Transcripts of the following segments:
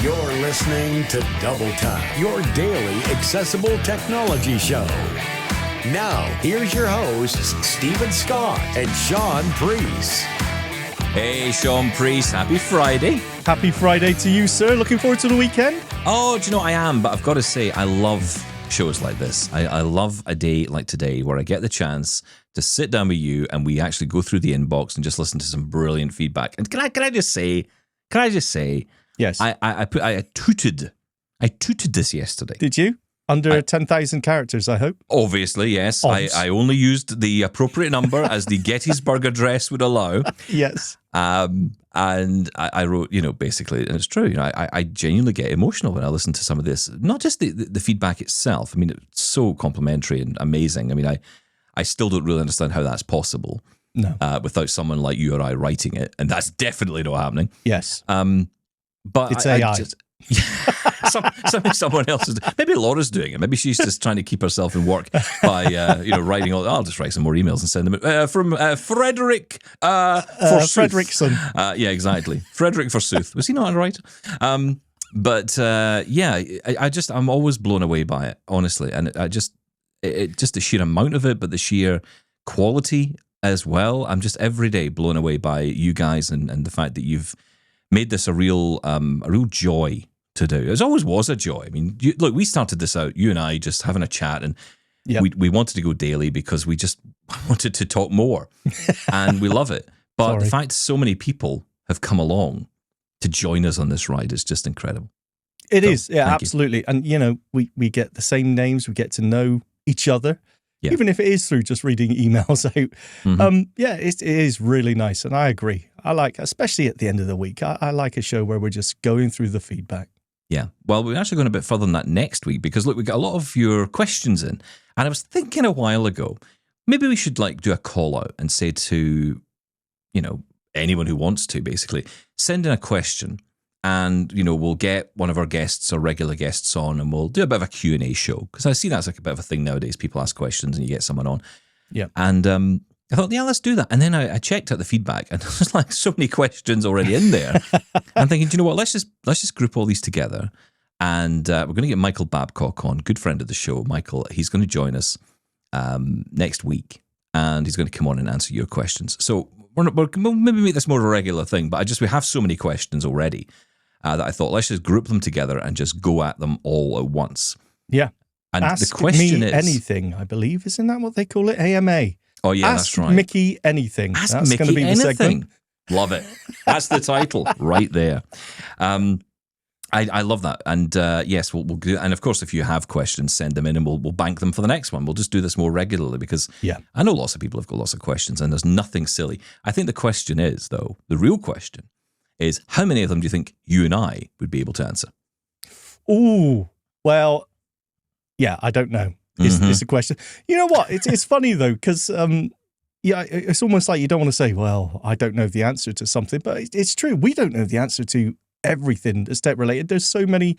You're listening to Double Time, your daily accessible technology show. Now, here's your hosts, Stephen Scott and Shaun Preece. Hey, Shaun Preece, happy Friday. Happy Friday to you, sir. Looking forward to the weekend? Oh, do you know, I am, but I've got to say, I love shows like this. I love a day like today where I get the chance to sit down with you and we actually go through the inbox and just listen to some brilliant feedback. And can I just say, Yes. I tooted this yesterday. Did you? Under 10,000 characters, I hope. Obviously, yes. I only used the appropriate number as the Gettysburg Address would allow. Yes. And I wrote, basically, and it's true, I genuinely get emotional when I listen to some of this. Not just the feedback itself. I mean, it's so complimentary and amazing. I mean, I still don't really understand how that's possible. No. Without someone like you or I writing it. And that's definitely not happening. Yes. But it's AI. Someone else is. Maybe Laura's doing it. Maybe she's just trying to keep herself in work by writing all. I'll just write some more emails and send them from Frederick Fredrickson. Yeah, exactly. Frederick Forsooth. Was he not right? I'm always blown away by it, honestly, and just the sheer amount of it, but the sheer quality as well. I'm just every day blown away by you guys and the fact that you've made this a real joy to do. It always was a joy. I mean, look, we started this out, you and I, just having a chat, and we wanted to go daily because we just wanted to talk more, and we love it. But the fact so many people have come along to join us on this ride is just incredible. It is, absolutely. You. And, we get the same names, we get to know each other. Yeah. Even if it is through just reading emails out. Mm-hmm. It is really nice. And I agree. I like, especially at the end of the week, I like a show where we're just going through the feedback. Yeah. Well, we're actually going a bit further than that next week because, look, we got a lot of your questions in. And I was thinking a while ago, maybe we should do a call out and say to, anyone who wants to basically send in a question. And, we'll get one of our guests or regular guests on and we'll do a bit of a Q&A show. Because I see that's like a bit of a thing nowadays. People ask questions and you get someone on. Yeah. And I thought, let's do that. And then I checked out the feedback and there's so many questions already in there. I'm thinking, do you know what? Let's just group all these together. And we're going to get Michael Babcock on, good friend of the show. Michael, he's going to join us next week. And he's going to come on and answer your questions. So we'll maybe make this more of a regular thing. But we have so many questions already. That I thought, let's just group them together and just go at them all at once. Yeah. And Ask the question me is... anything, I believe. Isn't that what they call it? AMA. Oh, yeah, Ask that's right. Mickey anything. Ask that's Mickey going to be anything. The segment. Love it. That's the title right there. I love that. And yes, we'll do. And of course, if you have questions, send them in and we'll bank them for the next one. We'll just do this more regularly because I know lots of people have got lots of questions and there's nothing silly. I think the question is, though, the real question is how many of them do you think you and I would be able to answer? Ooh, well, I don't know. It's a question. You know what? It's funny though, because it's almost like you don't want to say, well, I don't know the answer to something, but it's true. We don't know the answer to everything that's tech related. There's so many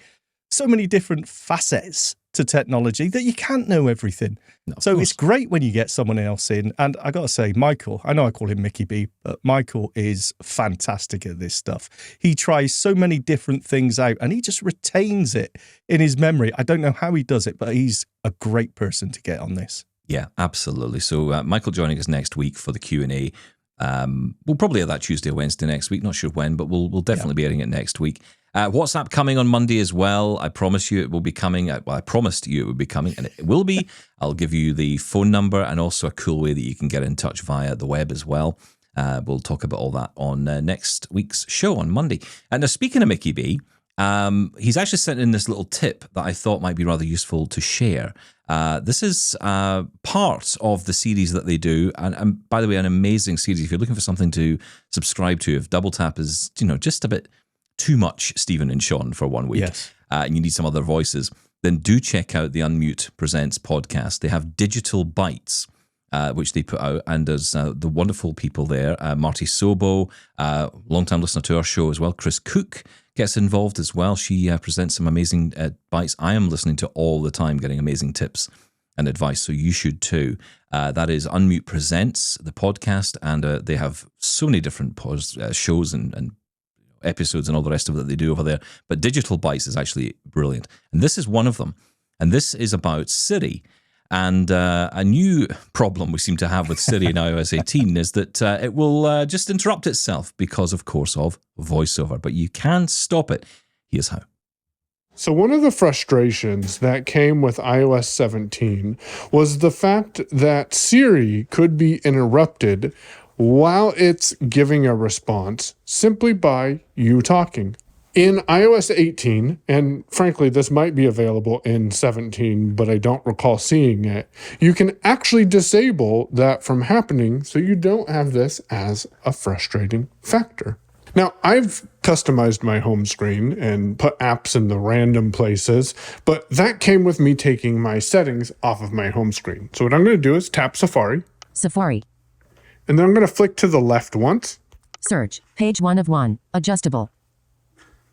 different facets to technology that you can't know everything. No, so it's great when you get someone else in. And I got to say, Michael, I know I call him Mickey B, but Michael is fantastic at this stuff. He tries so many different things out and he just retains it in his memory. I don't know how he does it, but he's a great person to get on this. Yeah, absolutely. So Michael joining us next week for the Q&A. We'll probably have that Tuesday or Wednesday next week. Not sure when, but we'll definitely be airing it next week. WhatsApp coming on Monday as well. I promise you it will be coming. I promised you it would be coming, and it will be. I'll give you the phone number and also a cool way that you can get in touch via the web as well. We'll talk about all that on next week's show on Monday. And now, speaking of Mickey B, he's actually sent in this little tip that I thought might be rather useful to share. This is part of the series that they do, and by the way, an amazing series. If you're looking for something to subscribe to, if Double Tap is just a bit too much Stephen and Shaun for 1 week, and you need some other voices, then do check out the Unmute Presents podcast. They have Digital Bites, which they put out, and there's the wonderful people there. Marty Sobo, long-time listener to our show as well. Chris Cook gets involved as well. She presents some amazing bites. I am listening to all the time, getting amazing tips and advice, so you should too. That is Unmute Presents, the podcast, and they have so many different shows and episodes and all the rest of it that they do over there. But Digital Bites is actually brilliant. And this is one of them. And this is about Siri. And a new problem we seem to have with Siri in iOS 18 is that it will just interrupt itself because, of course, of VoiceOver. But you can stop it. Here's how. So one of the frustrations that came with iOS 17 was the fact that Siri could be interrupted while it's giving a response simply by you talking. In iOS 18, and frankly, this might be available in 17, but I don't recall seeing it, you can actually disable that from happening so you don't have this as a frustrating factor. Now, I've customized my home screen and put apps in the random places, but that came with me taking my settings off of my home screen. So what I'm going to do is tap Safari. Safari. And then I'm going to flick to the left once. Search. Page 1 of 1. Adjustable.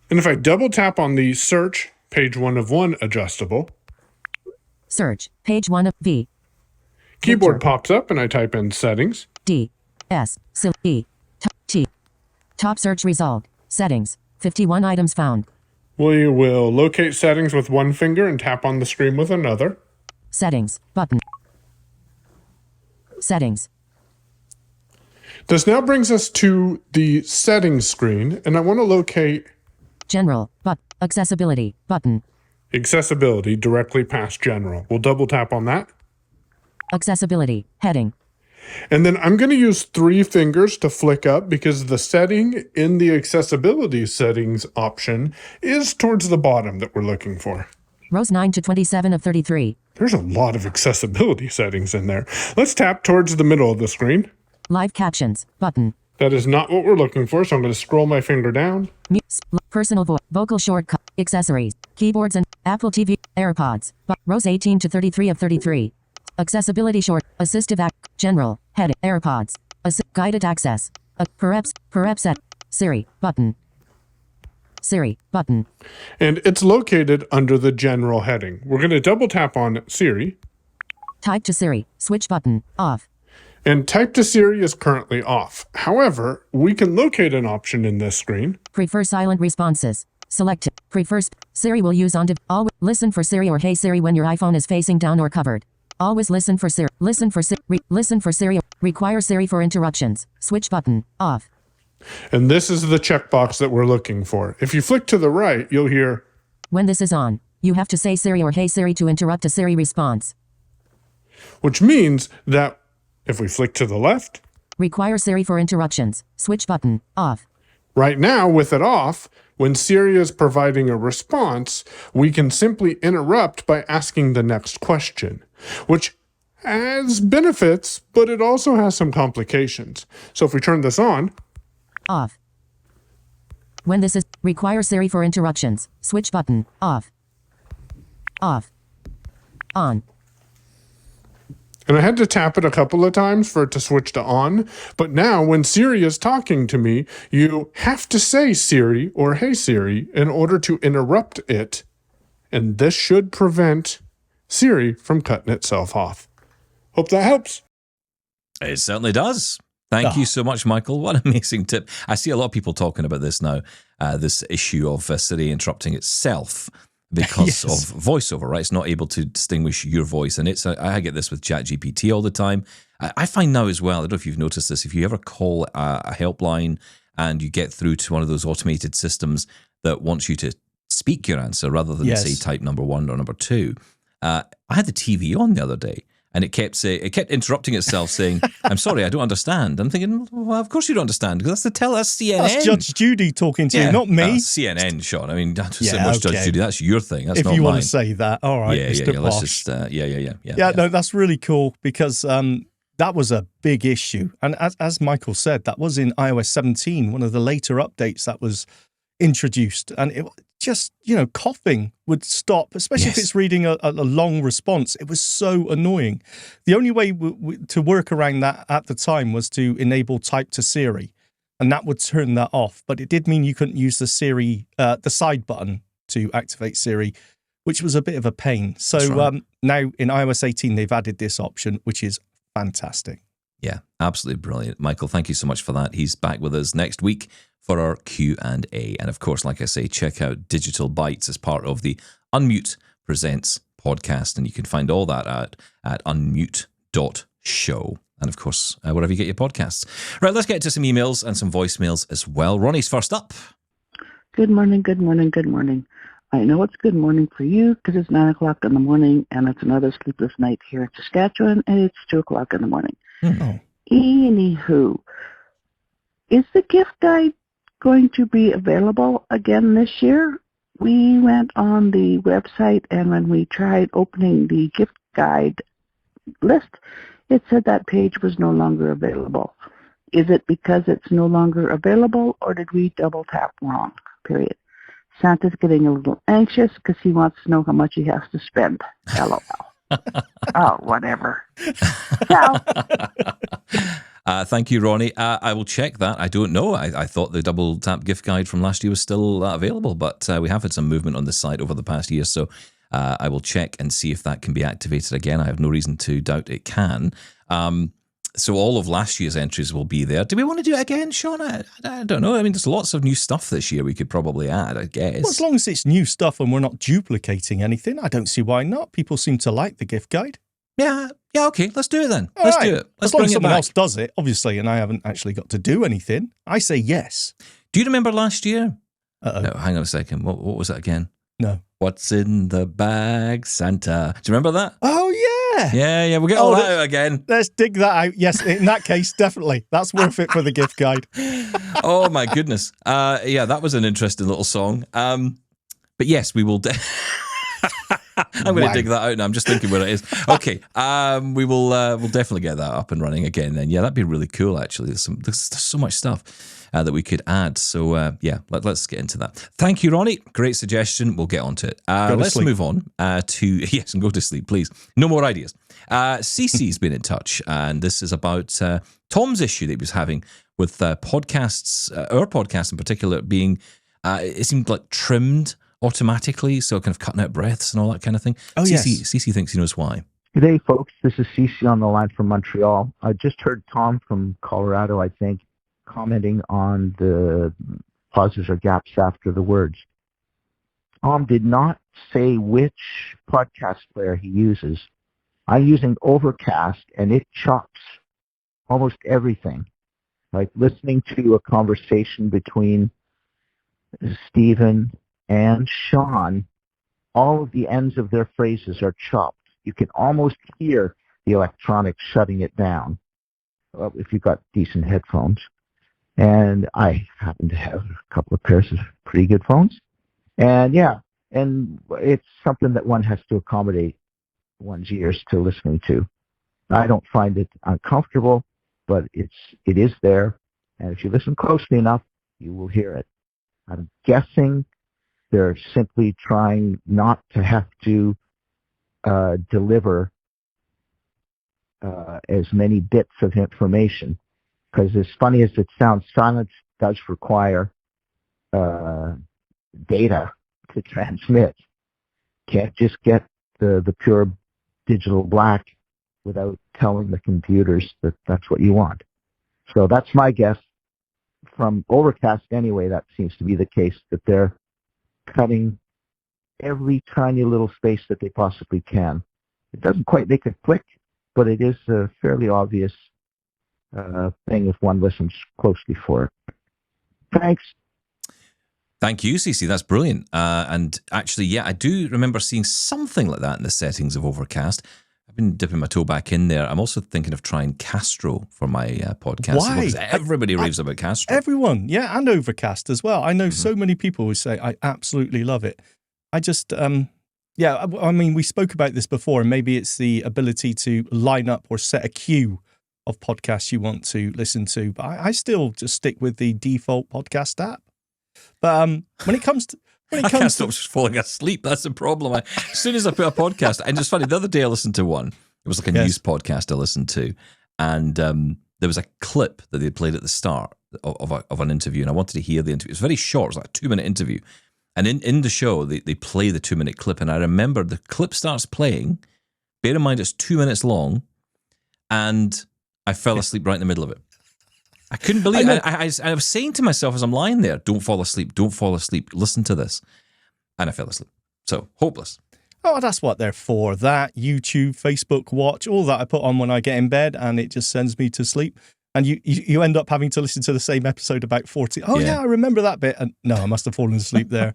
And if I double tap on the search, page 1 of 1 adjustable. Search. Page 1 of V. Keyboard pops up and I type in settings. D. S. E. T. Top search resolved. Settings. 51 items found. We will locate settings with one finger and tap on the screen with another. Settings. Button. Settings. This now brings us to the settings screen, and I want to locate General. Accessibility. Button. accessibility directly past general. We'll double tap on that. Accessibility. Heading. And then I'm going to use 3 fingers to flick up because the setting in the accessibility settings option is towards the bottom that we're looking for. Rows 9 to 27 of 33. There's a lot of accessibility settings in there. Let's tap towards the middle of the screen. Live captions. Button. That is not what we're looking for, so I'm going to scroll my finger down. Personal voice. Vocal shortcut. Accessories. Keyboards and Apple TV. AirPods. Rows 18 to 33 of 33. Accessibility short. Assistive General. Heading. AirPods. Guided access. Perhaps set. Siri. Button. Siri. Button. And it's located under the general heading. We're going to double tap on Siri. Type to Siri. Switch button. Off. And type to Siri is currently off. However, we can locate an option in this screen. Prefer silent responses. Select prefers Siri will use on always listen for Siri or Hey Siri when your iPhone is facing down or covered. Always listen for Siri. Listen for Siri. Require Siri for interruptions. Switch button. Off. And this is the checkbox that we're looking for. If you flick to the right, you'll hear, when this is on, you have to say Siri or Hey Siri to interrupt a Siri response. Which means that if we flick to the left, require Siri for interruptions. Switch button. Off. Right now, with it off, when Siri is providing a response, we can simply interrupt by asking the next question, which has benefits, but it also has some complications. So if we turn this on, off. When this is require Siri for interruptions. Switch button. Off. Off. On. and I had to tap it a couple of times for it to switch to on. But now when Siri is talking to me, you have to say Siri or Hey Siri in order to interrupt it. And this should prevent Siri from cutting itself off. Hope that helps. It certainly does. Thank you so much, Michael. What an amazing tip. I see a lot of people talking about this now, this issue of Siri interrupting itself because of voiceover, right? It's not able to distinguish your voice. And I get this with ChatGPT all the time. I find now as well, I don't know if you've noticed this, if you ever call a helpline and you get through to one of those automated systems that wants you to speak your answer rather than say type number 1 or number 2. I had the TV on the other day. And it kept interrupting itself, saying, "I'm sorry, I don't understand." I'm thinking, well, of course you don't understand, because that's CNN. That's Judge Judy talking to you, not me. CNN, Sean. I mean, that's so much Judge Judy. That's your thing. That's if not you mine. want to say that, all right, Mr. Posh. Let's just, no, that's really cool because that was a big issue, and as Michael said, that was in iOS 17, one of the later updates that was introduced, and it just, coughing would stop, especially if it's reading a long response. It was so annoying. The only way to work around that at the time was to enable type to Siri, and that would turn that off. But it did mean you couldn't use the Siri, the side button to activate Siri, which was a bit of a pain. So now in iOS 18, they've added this option, which is fantastic. Yeah, absolutely brilliant. Michael, thank you so much for that. He's back with us next week for our Q&A. And of course, like I say, check out Digital Bytes as part of the Unmute Presents podcast. And you can find all that at unmute.show. And of course, wherever you get your podcasts. Right, let's get to some emails and some voicemails as well. Ronnie's first up. Good morning, good morning, good morning. I know it's good morning for you because it's 9 o'clock in the morning and it's another sleepless night here in Saskatchewan and it's 2 o'clock in the morning. Oh. Anywho, is the gift guide going to be available again this year? We went on the website and when we tried opening the gift guide list, it said that page was no longer available. Is it because it's no longer available or did we double tap wrong? Period. Santa's getting a little anxious because he wants to know how much he has to spend. LOL. Oh, whatever. Ciao. Thank you, Ronnie. I will check that. I don't know. I thought the double tap gift guide from last year was still available, but we have had some movement on the site over the past year, so I will check and see if that can be activated again. I have no reason to doubt it can. So all of last year's entries will be there. Do we want to do it again, Shaun? I don't know. I mean, there's lots of new stuff this year we could probably add, I guess. Well, as long as it's new stuff and we're not duplicating anything, I don't see why not. People seem to like the gift guide. Yeah, okay, let's do it then. All let's right. do it. Let's as long bring as it someone back. else does it, obviously, and I haven't actually got to do anything, I say yes. Do you remember last year? Uh-oh. No, hang on a second. What was that again? No. What's in the bag, Santa? Do you remember that? Oh, yeah. Yeah, we'll get all that out again. Let's dig that out. Yes, in that case, definitely. That's worth it for the gift guide. Oh, my goodness. Yeah, that was an interesting little song. But yes, we will... I'm going to dig that out now. I'm just thinking where it is. Okay, we'll definitely get that up and running again. And yeah, that'd be really cool. Actually, there's so much stuff that we could add. So yeah, let's get into that. Thank you, Ronnie. Great suggestion. We'll get onto it. Let's move on to yes, and go to sleep, please. No more ideas. Cece's been in touch, and this is about Tom's issue that he was having with podcasts. Our podcast in particular being it seemed like trimmed automatically, so kind of cutting out breaths and all that kind of thing. Oh, yes. Cece thinks he knows why. Good day, folks. This is Cece on the line from Montreal. I just heard Tom from Colorado, I think, commenting on the pauses or gaps after the words. Tom did not say which podcast player he uses. I'm using Overcast, and it chops almost everything. Like listening to a conversation between Stephen and Shaun, all of the ends of their phrases are chopped. You can almost hear the electronics shutting it down if you've got decent headphones. And I happen to have a couple of pairs of pretty good phones. And yeah, and it's something that one has to accommodate one's ears to listening to. I don't find it uncomfortable, but it is there. And if you listen closely enough, you will hear it. I'm guessing they're simply trying not to have to deliver as many bits of information. Because as funny as it sounds, silence does require data to transmit. Can't just get the pure digital black without telling the computers that that's what you want. So that's my guess. From Overcast anyway, that seems to be the case, that they're cutting every tiny little space that they possibly can. It doesn't quite make it click, but it is a fairly obvious thing if one listens closely for it. Thanks. Thank you, Cece. That's brilliant. And actually, yeah, I do remember seeing something like that in the settings of Overcast. I've been dipping my toe back in there. I'm also thinking of trying Castro for my podcast. Why? Because everybody raves about Castro. Everyone, yeah, and Overcast as well. I know so many people who say, I absolutely love it. I just, yeah, I mean, we spoke about this before, and maybe it's the ability to line up or set a queue of podcasts you want to listen to. But I still just stick with the default podcast app. But when it comes to... I can't stop falling asleep. That's the problem. As soon as I put a podcast, and it's funny, the other day I listened to one. It was like a news podcast I listened to, and there was a clip that they played at the start of an interview, and I wanted to hear the interview. It was very short. It was like a 2-minute interview. And in the show, they play the 2-minute clip, and I remember the clip starts playing. Bear in mind, it's 2 minutes long, and I fell asleep right in the middle of it. I couldn't believe it. I was saying to myself as I'm lying there, don't fall asleep, listen to this. And I fell asleep. So, hopeless. Oh, that's what they're for. That, YouTube, Facebook Watch, all that I put on when I get in bed, and it just sends me to sleep. And you end up having to listen to the same episode about 40. Oh, yeah, I remember that bit. And no, I must have fallen asleep there.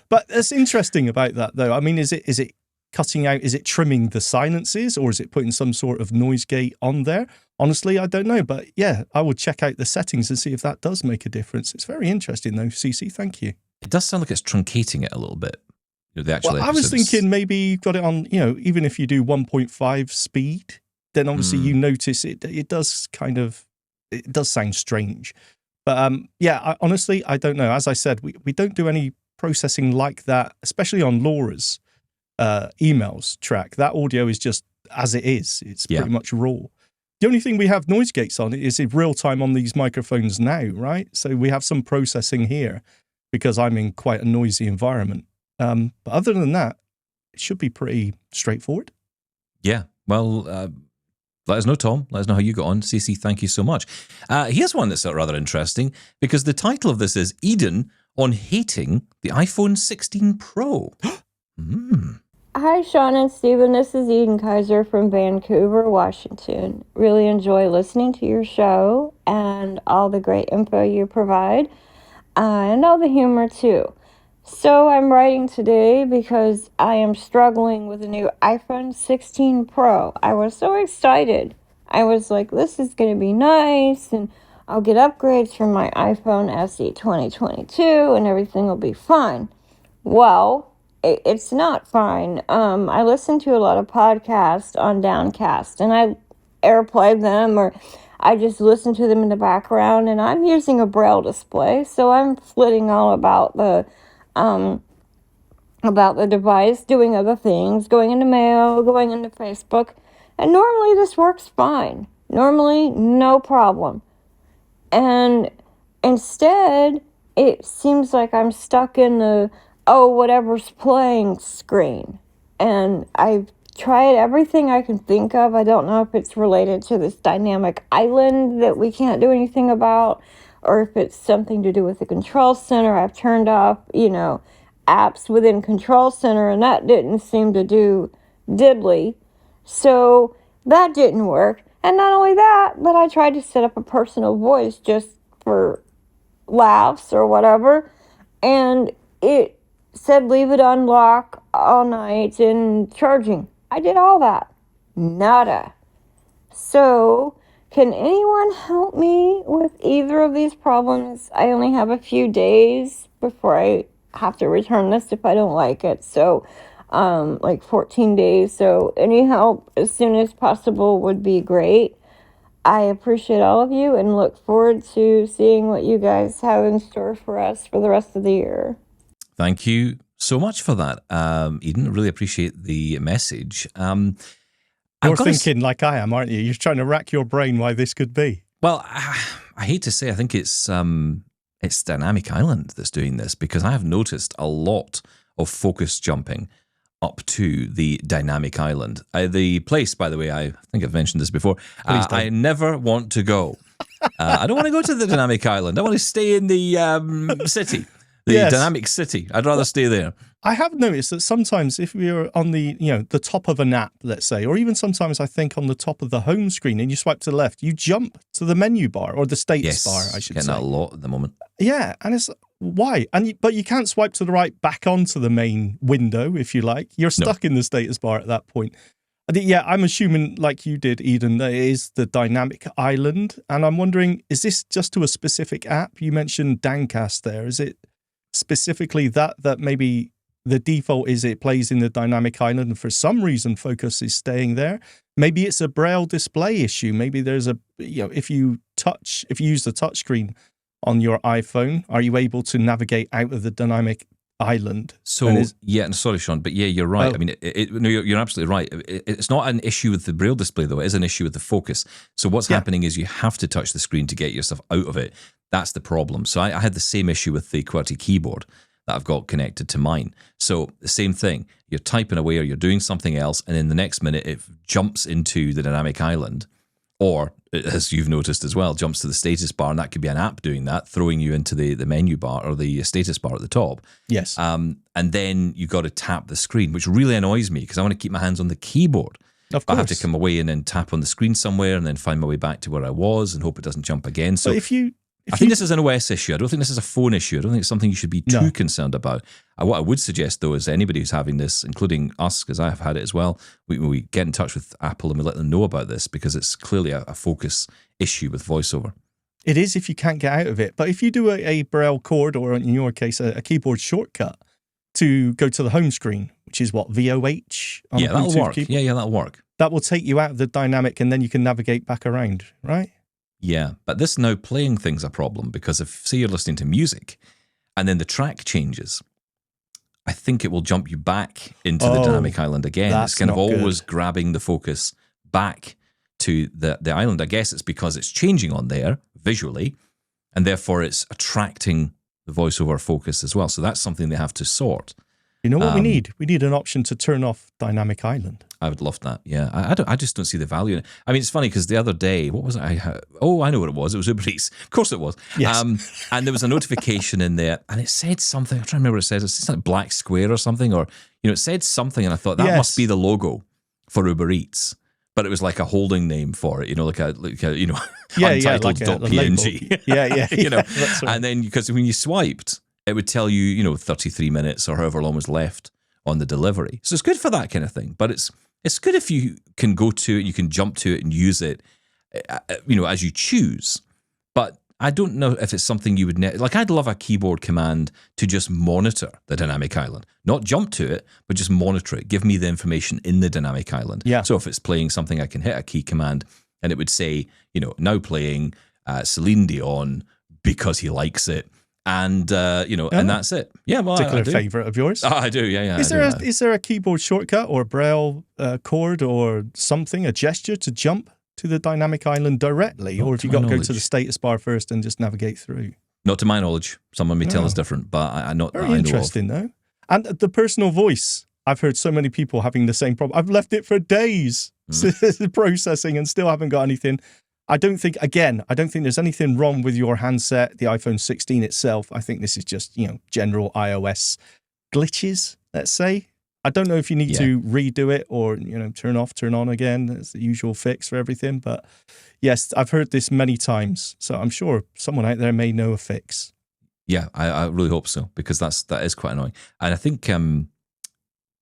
But it's interesting about that, though. I mean, is it cutting out, is it trimming the silences, or is it putting some sort of noise gate on there? Honestly, I don't know. But yeah, I would check out the settings and see if that does make a difference. It's very interesting, though, CC. Thank you. It does sound like it's truncating it a little bit. The actual I was thinking maybe you've got it on, even if you do 1.5 speed, then obviously you notice it does kind of, it does sound strange. But honestly, I don't know. As I said, we don't do any processing like that, especially on Laura's emails track. That audio is just as it is. It's pretty much raw. The only thing we have noise gates on is in real time on these microphones now, right? So we have some processing here because I'm in quite a noisy environment. But other than that, it should be pretty straightforward. Yeah. Well, let us know, Tom. Let us know how you got on. CC, thank you so much. Here's one that's rather interesting because the title of this is Eden on hating the iPhone 16 Pro. Hi, Shaun and Steven. This is Eden Kaiser from Vancouver, Washington. Really enjoy listening to your show and all the great info you provide and all the humor, too. So I'm writing today because I am struggling with a new iPhone 16 Pro. I was so excited. I was like, this is going to be nice, and I'll get upgrades from my iPhone SE 2022, and everything will be fine. Well, it's not fine. I listen to a lot of podcasts on Downcast, and I AirPlay them, or I just listen to them in the background, and I'm using a Braille display, so I'm flitting all about the device, doing other things, going into mail, going into Facebook, and normally this works fine. Normally, no problem. And instead, it seems like I'm stuck in the, whatever's playing screen. And I've tried everything I can think of. I don't know if it's related to this dynamic island that we can't do anything about, or if it's something to do with the control center. I've turned off, apps within control center, and that didn't seem to do diddly. So that didn't work. And not only that, but I tried to set up a personal voice just for laughs or whatever, and it said leave it on lock all night and charging. I did all that. Nada. So can anyone help me with either of these problems? I only have a few days before I have to return this if I don't like it. So, 14 days. So any help as soon as possible would be great. I appreciate all of you and look forward to seeing what you guys have in store for us for the rest of the year. Thank you so much for that, Eden. Really appreciate the message. You're thinking like I am, aren't you? You're trying to rack your brain why this could be. Well, I hate to say, I think it's Dynamic Island that's doing this, because I have noticed a lot of focus jumping up to the Dynamic Island. The place, by the way, I think I've mentioned this before. I never want to go. I don't want to go to the Dynamic Island. I want to stay in the city. The dynamic city. I'd rather stay there. I have noticed that sometimes if you're on the, the top of an app, let's say, or even sometimes I think on the top of the home screen and you swipe to the left, you jump to the menu bar or the status bar, I should say. Getting that a lot at the moment. Yeah, and it's why? But you can't swipe to the right back onto the main window, if you like. You're stuck in the status bar at that point. Yeah, I'm assuming, like you did, Eden, that it is the Dynamic Island. And I'm wondering, is this just to a specific app? You mentioned Downcast there. Is it specifically that maybe the default is it plays in the Dynamic Island and for some reason focus is staying there? Maybe it's a Braille display issue. Maybe there's if you use the touchscreen on your iPhone, are you able to navigate out of the Dynamic Island? So sorry, Shaun, but you're right. I mean, you're absolutely right. It's not an issue with the Braille display, though. It is an issue with the focus. So what's happening is you have to touch the screen to get yourself out of it. That's the problem. So I had the same issue with the QWERTY keyboard that I've got connected to mine. So the same thing. You're typing away or you're doing something else, and in the next minute it jumps into the Dynamic Island, Or, as you've noticed as well, jumps to the status bar, and that could be an app doing that, throwing you into the menu bar or the status bar at the top. Yes. And then you got to tap the screen, which really annoys me because I want to keep my hands on the keyboard. Of course. I have to come away and then tap on the screen somewhere and then find my way back to where I was and hope it doesn't jump again. So I think this is an OS issue. I don't think this is a phone issue. I don't think it's something you should be too concerned about. What I would suggest, though, is anybody who's having this, including us, because I have had it as well, we get in touch with Apple and we let them know about this because it's clearly a focus issue with VoiceOver. It is if you can't get out of it. But if you do a Braille chord, or in your case, a keyboard shortcut to go to the home screen, which is what, VOH? On a that'll Bluetooth work. keyboard? Yeah, that'll work. That will take you out of the dynamic and then you can navigate back around, right? Yeah, but this now playing thing's a problem because if, say, you're listening to music and then the track changes, I think it will jump you back into the dynamic island again. It's kind of always grabbing the focus back to the island. I guess it's because it's changing on there visually, and therefore it's attracting the voiceover focus as well. So that's something they have to sort. You know what we need? We need an option to turn off dynamic island. I would love that. Yeah, I just don't see the value in it. I mean, it's funny because the other day, what was it? I know what it was. It was Uber Eats. Of course it was. Yes. And there was a notification in there, and it said something. I'm trying to remember what it said. It's like black square or something, or it said something, and I thought that must be the logo for Uber Eats. But it was like a holding name for it, like a untitled.png. Yeah. That's right. And then because when you swiped, it would tell you, 33 minutes or however long was left on the delivery. So it's good for that kind of thing. But it's good if you can go to it, you can jump to it and use it, as you choose. But I don't know if it's something you would I'd love a keyboard command to just monitor the dynamic island, not jump to it, but just monitor it. Give me the information in the dynamic island. Yeah. So if it's playing something, I can hit a key command and it would say, now playing Celine Dion because he likes it. And, and that's it. Yeah, well, particular favourite of yours? I do, yeah. Is there a keyboard shortcut or a Braille chord or something, a gesture to jump to the dynamic island directly? Or have you got to go to the status bar first and just navigate through? Not to my knowledge. Someone may tell us different, but I'm not. Very interesting, though. And the personal voice. I've heard so many people having the same problem. I've left it for days processing and still haven't got anything. I don't think there's anything wrong with your handset, the iPhone 16 itself. I think this is just, general iOS glitches, let's say. I don't know if you need to redo it or, turn off, turn on again. That's the usual fix for everything. But yes, I've heard this many times. So I'm sure someone out there may know a fix. Yeah, I really hope so, because that is quite annoying. And I think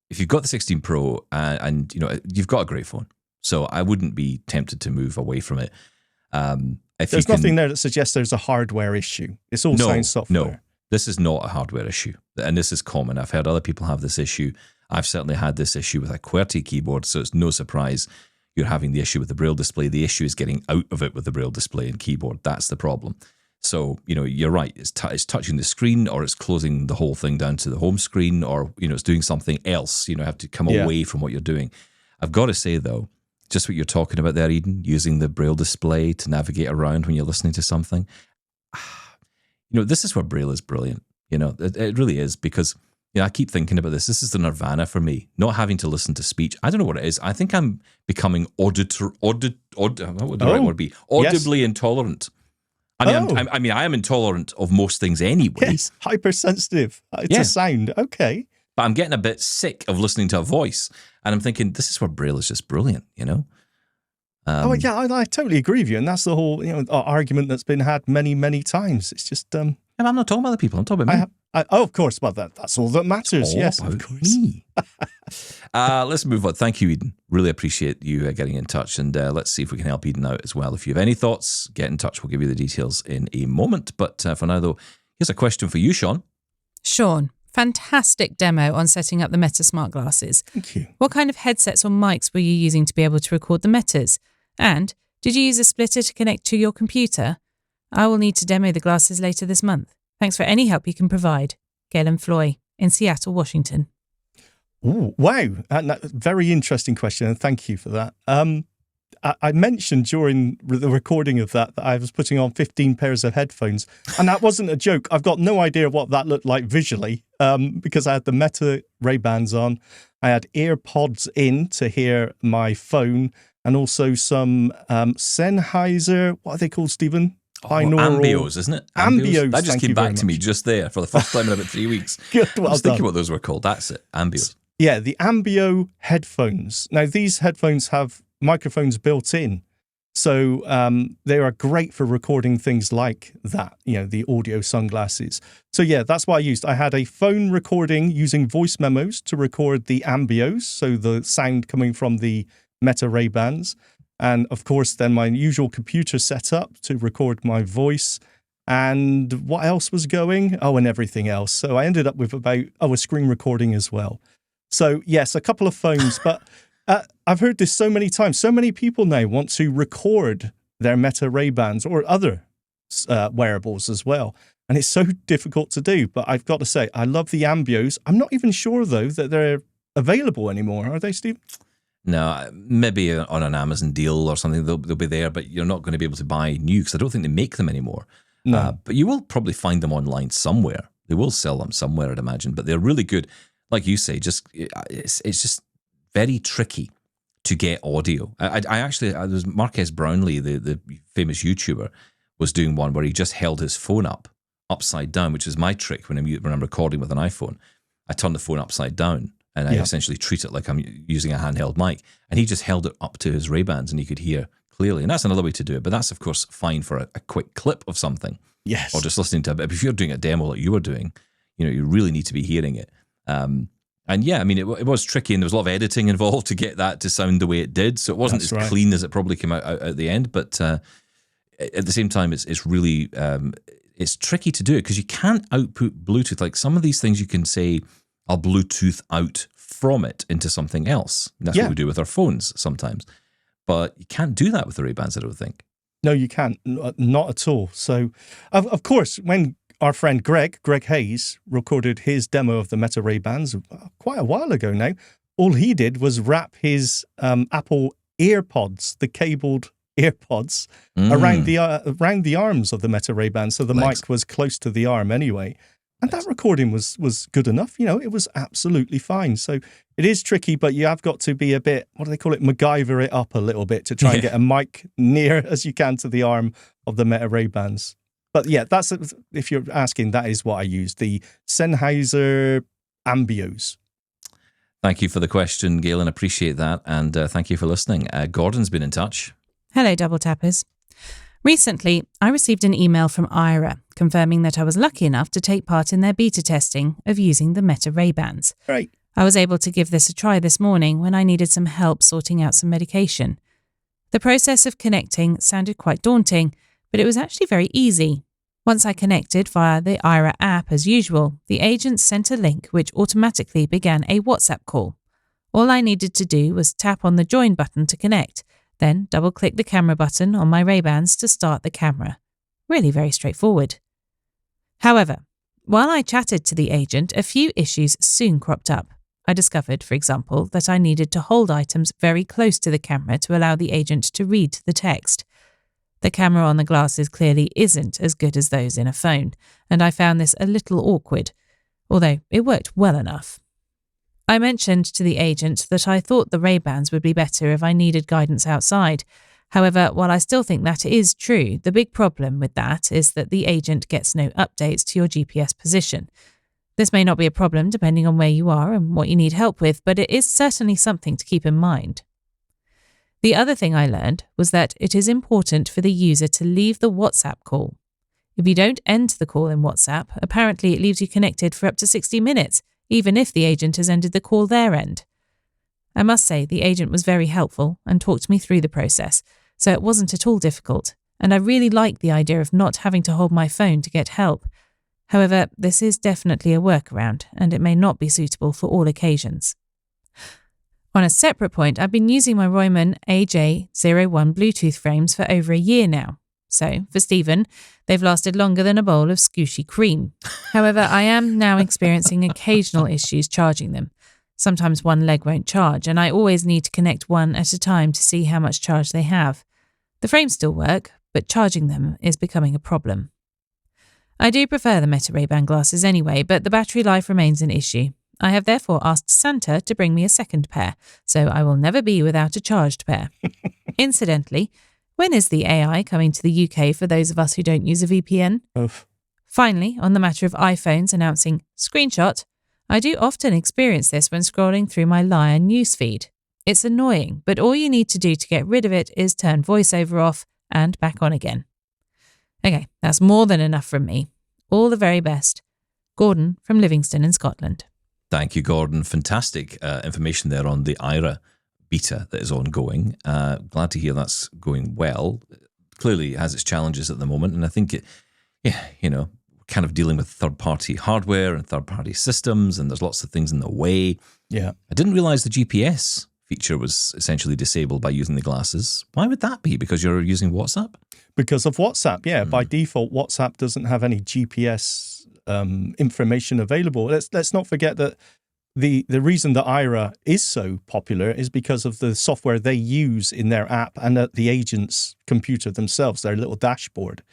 if you've got the 16 Pro and you've got a great phone, so I wouldn't be tempted to move away from it. There's nothing there that suggests there's a hardware issue. It's all science software. No, this is not a hardware issue. And this is common. I've heard other people have this issue. I've certainly had this issue with a QWERTY keyboard, so it's no surprise you're having the issue with the Braille display. The issue is getting out of it with the Braille display and keyboard. That's the problem. So, you're right. It's touching the screen, or it's closing the whole thing down to the home screen, or, it's doing something else. Have to come away from what you're doing. I've got to say, though, just what you're talking about there, Eden, using the Braille display to navigate around when you're listening to something. This is where Braille is brilliant. It really is, because I keep thinking about this. This is the nirvana for me, not having to listen to speech. I don't know what it is. I think I'm becoming audibly intolerant. I mean, I am intolerant of most things anyway. Yes, hypersensitive to sound. Okay. But I'm getting a bit sick of listening to a voice. And I'm thinking, this is where Braille is just brilliant, I totally agree with you. And that's the whole argument that's been had many, many times. It's just... I'm not talking about other people. I'm talking about me. Of course. Well, that's all that matters. Yes, of course. Me. Let's move on. Thank you, Eden. Really appreciate you getting in touch. And let's see if we can help Eden out as well. If you have any thoughts, get in touch. We'll give you the details in a moment. But for now, though, here's a question for you, Shaun. Shaun, fantastic demo on setting up the Meta smart glasses. Thank you. What kind of headsets or mics were you using to be able to record the Metas? And did you use a splitter to connect to your computer? I will need to demo the glasses later this month. Thanks for any help you can provide. Gayle and Floy in Seattle, Washington. Ooh, wow. Very interesting question, and thank you for that. I mentioned during the recording of that I was putting on 15 pairs of headphones, and that wasn't a joke. I've got no idea what that looked like visually because I had the Meta Ray-Bans on. I had earpods in to hear my phone, and also some Sennheiser. What are they called, Stephen? Ambios, isn't it? Ambios. That just came back to me just there for the first time in about 3 weeks. Good, I was thinking what those were called. That's it. Ambios. Yeah, the Ambio headphones. Now, these headphones have microphones built in. So they are great for recording things like that, the audio sunglasses. So yeah, that's what I used. I had a phone recording using voice memos to record the Ambios, so the sound coming from the Meta Ray-Bans. And of course, then my usual computer setup to record my voice. And what else was going? Oh, and everything else. So I ended up with a screen recording as well. So yes, a couple of phones, but I've heard this so many times. So many people now want to record their Meta Ray-Bans or other wearables as well. And it's so difficult to do. But I've got to say, I love the Ambios. I'm not even sure, though, that they're available anymore. Are they, Steve? No, maybe on an Amazon deal or something, they'll be there, but you're not going to be able to buy new because I don't think they make them anymore. No. But you will probably find them online somewhere. They will sell them somewhere, I'd imagine. But they're really good. Like you say, it's just very tricky to get audio. I was Marques Brownlee, the famous YouTuber, was doing one where he just held his phone up upside down, which is my trick when I'm recording with an iPhone. I turn the phone upside down and I essentially treat it like I'm using a handheld mic. And he just held it up to his Ray-Bans and he could hear clearly. And that's another way to do it. But that's, of course, fine for a quick clip of something. Yes. Or just listening to it. But if you're doing a demo like you were doing, you really need to be hearing it. And yeah, I mean, it was tricky and there was a lot of editing involved to get that to sound the way it did. So it wasn't as clean as it probably came out at the end. But at the same time, it's really, it's tricky to do it because you can't output Bluetooth. Like some of these things you can say, I'll Bluetooth out from it into something else. And that's what we do with our phones sometimes. But you can't do that with the Ray-Bans, I don't think. No, you can't. Not at all. So, of course, when our friend Greg Hayes recorded his demo of the Meta Ray-Bans quite a while ago now, all he did was wrap his Apple AirPods, the cabled AirPods, around the arms of the Meta Ray-Bans. So the mic was close to the arm anyway. And that recording was good enough. It was absolutely fine. So it is tricky, but you have got to be a bit, what do they call it, MacGyver it up a little bit to try and get a mic near as you can to the arm of the Meta Ray-Bans. But yeah, that's, if you're asking, that is what I use, the Sennheiser Ambios. Thank you for the question, Gayle, and appreciate that. And thank you for listening. Gordon's been in touch. Hello, Double Tappers. Recently, I received an email from Aira confirming that I was lucky enough to take part in their beta testing of using the Meta Ray-Bans. Right. I was able to give this a try this morning when I needed some help sorting out some medication. The process of connecting sounded quite daunting, but it was actually very easy. Once I connected via the Aira app as usual, the agent sent a link which automatically began a WhatsApp call. All I needed to do was tap on the join button to connect, then double-click the camera button on my Ray-Bans to start the camera. Really very straightforward. However, while I chatted to the agent, a few issues soon cropped up. I discovered, for example, that I needed to hold items very close to the camera to allow the agent to read the text. The camera on the glasses clearly isn't as good as those in a phone, and I found this a little awkward, although it worked well enough. I mentioned to the agent that I thought the Ray-Bans would be better if I needed guidance outside. However, while I still think that is true, the big problem with that is that the agent gets no updates to your GPS position. This may not be a problem depending on where you are and what you need help with, but it is certainly something to keep in mind. The other thing I learned was that it is important for the user to leave the WhatsApp call. If you don't end the call in WhatsApp, apparently it leaves you connected for up to 60 minutes, even if the agent has ended the call their end. I must say the agent was very helpful and talked me through the process, so it wasn't at all difficult, and I really liked the idea of not having to hold my phone to get help. However, this is definitely a workaround, and it may not be suitable for all occasions. On a separate point, I've been using my Royman AJ01 Bluetooth frames for over a year now. So, for Stephen, they've lasted longer than a bowl of squishy cream. However, I am now experiencing occasional issues charging them. Sometimes one leg won't charge, and I always need to connect one at a time to see how much charge they have. The frames still work, but charging them is becoming a problem. I do prefer the Meta Ray-Ban glasses anyway, but the battery life remains an issue. I have therefore asked Santa to bring me a second pair, so I will never be without a charged pair. Incidentally, when is the AI coming to the UK for those of us who don't use a VPN? Oof. Finally, on the matter of iPhones announcing screenshot, I do often experience this when scrolling through my Lion newsfeed. It's annoying, but all you need to do to get rid of it is turn voiceover off and back on again. Okay, that's more than enough from me. All the very best. Gordon from Livingston in Scotland. Thank you, Gordon. Fantastic information there on the Aira beta that is ongoing. Glad to hear that's going well. Clearly it has its challenges at the moment, and I think kind of dealing with third-party hardware and third-party systems, and there's lots of things in the way. Yeah. I didn't realize the GPS feature was essentially disabled by using the glasses. Why would that be? Because you're using WhatsApp? Because of WhatsApp, yeah. By default, WhatsApp doesn't have any GPS information available. Let's not forget that the reason that Aira is so popular is because of the software they use in their app and at the agent's computer themselves. Their little dashboard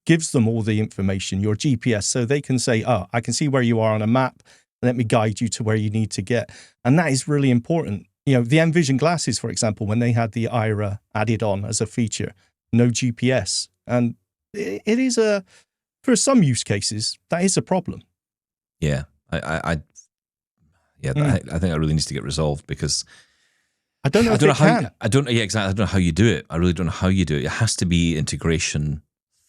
gives them all the information, your GPS, so they can say, oh, I can see where you are on a map. Let me guide you to where you need to get. And that is really important. You know, the Envision glasses, for example, when they had the Aira added on as a feature, no GPS. And it is for some use cases, that is a problem. Yeah. I think that really needs to get resolved because I don't know exactly. I don't know how you do it. I really don't know how you do it. It has to be integration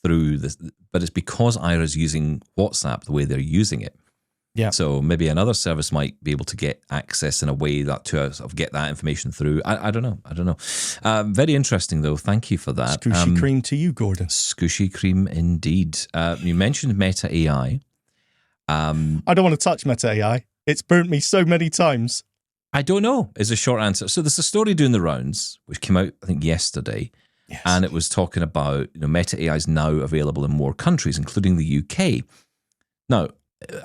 through this, but it's because Aira's using WhatsApp the way they're using it. Yeah. So maybe another service might be able to get access in a way that to sort of get that information through. I don't know. Very interesting though. Thank you for that. Scooshy cream to you, Gordon. Scooshy cream indeed. You mentioned Meta AI. I don't want to touch Meta AI. It's burnt me so many times. I don't know is a short answer. So there's a story doing the rounds, which came out, I think, yesterday. Yes. And it was talking about, Meta AI is now available in more countries, including the UK. Now,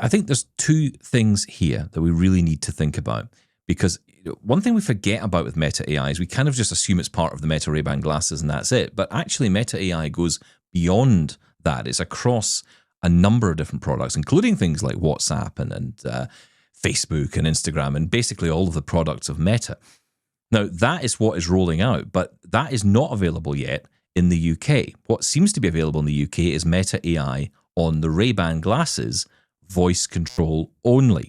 I think there's two things here that we really need to think about, because one thing we forget about with Meta AI is we kind of just assume it's part of the Meta Ray-Ban glasses and that's it. But actually, Meta AI goes beyond that. It's across a number of different products, including things like WhatsApp and Facebook and Instagram and basically all of the products of Meta. Now, that is what is rolling out, but that is not available yet in the UK. What seems to be available in the UK is Meta AI on the Ray-Ban glasses, voice control only.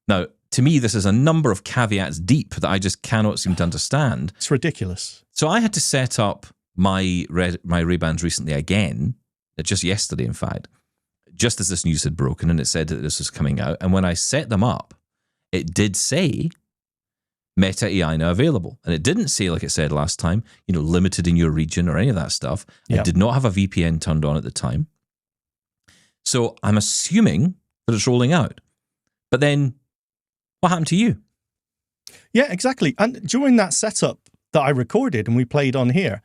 Now, to me, this is a number of caveats deep that I just cannot seem to understand. It's ridiculous. So I had to set up my Ray-Bans recently again, just yesterday, in fact, just as this news had broken and it said that this was coming out. And when I set them up, it did say Meta AI now available. And it didn't say, like it said last time, limited in your region or any of that stuff. Yeah. I did not have a VPN turned on at the time. So I'm assuming that it's rolling out. But then what happened to you? Yeah, exactly. And during that setup that I recorded and we played on here,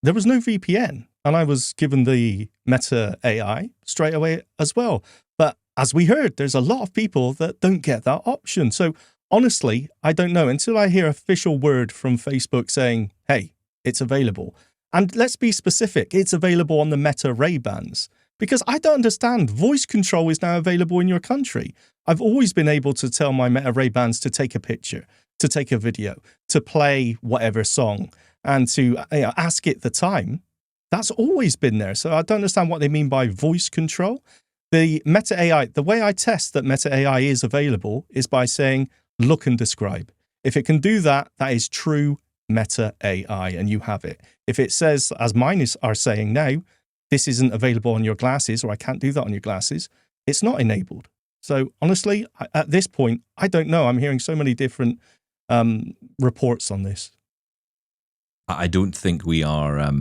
there was no VPN. And I was given the Meta AI straight away as well. But as we heard, there's a lot of people that don't get that option. So honestly, I don't know until I hear official word from Facebook saying, hey, it's available. And let's be specific. It's available on the Meta Ray-Bans. Because I don't understand. Voice control is now available in your country. I've always been able to tell my Meta Ray-Bans to take a picture, to take a video, to play whatever song, and to ask it the time. That's always been there. So I don't understand what they mean by voice control. The Meta AI, the way I test that Meta AI is available is by saying, look and describe. If it can do that, that is true Meta AI, and you have it. If it says, as mine are saying now, this isn't available on your glasses, or I can't do that on your glasses, it's not enabled. So honestly, at this point, I don't know. I'm hearing so many different reports on this. I don't think we are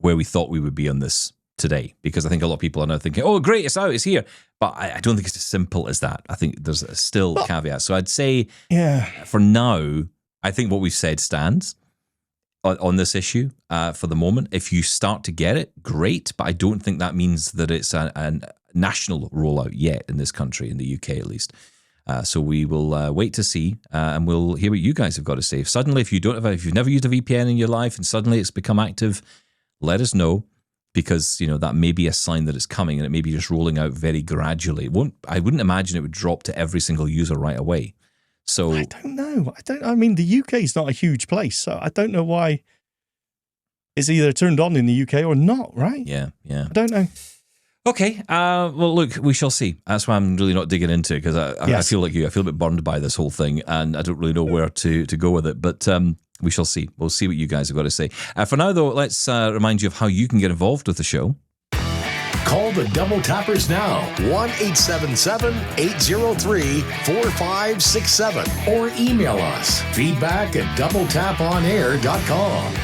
where we thought we would be on this today, because I think a lot of people are now thinking, oh, great, it's out, it's here. But I don't think it's as simple as that. I think there's still caveats. So I'd say, for now, I think what we've said stands on this issue for the moment. If you start to get it, great. But I don't think that means that it's a national rollout yet in this country, in the UK at least. So we will wait to see, and we'll hear what you guys have got to say. If suddenly, if you've never used a VPN in your life and suddenly it's become active, let us know. because, that may be a sign that it's coming, and it may be just rolling out very gradually. I wouldn't imagine it would drop to every single user right away. So I don't know. I mean, the UK is not a huge place, so I don't know why it's either turned on in the UK or not, right? Yeah. I don't know. Okay. Well, look, we shall see. That's why I'm really not digging into it, because I feel like you. I feel a bit burned by this whole thing, and I don't really know where to go with it. But we shall see. We'll see what you guys have got to say. For now, though, let's remind you of how you can get involved with the show. Call the Double Tappers now, 1-877-803-4567, or email us, feedback@doubletaponair.com.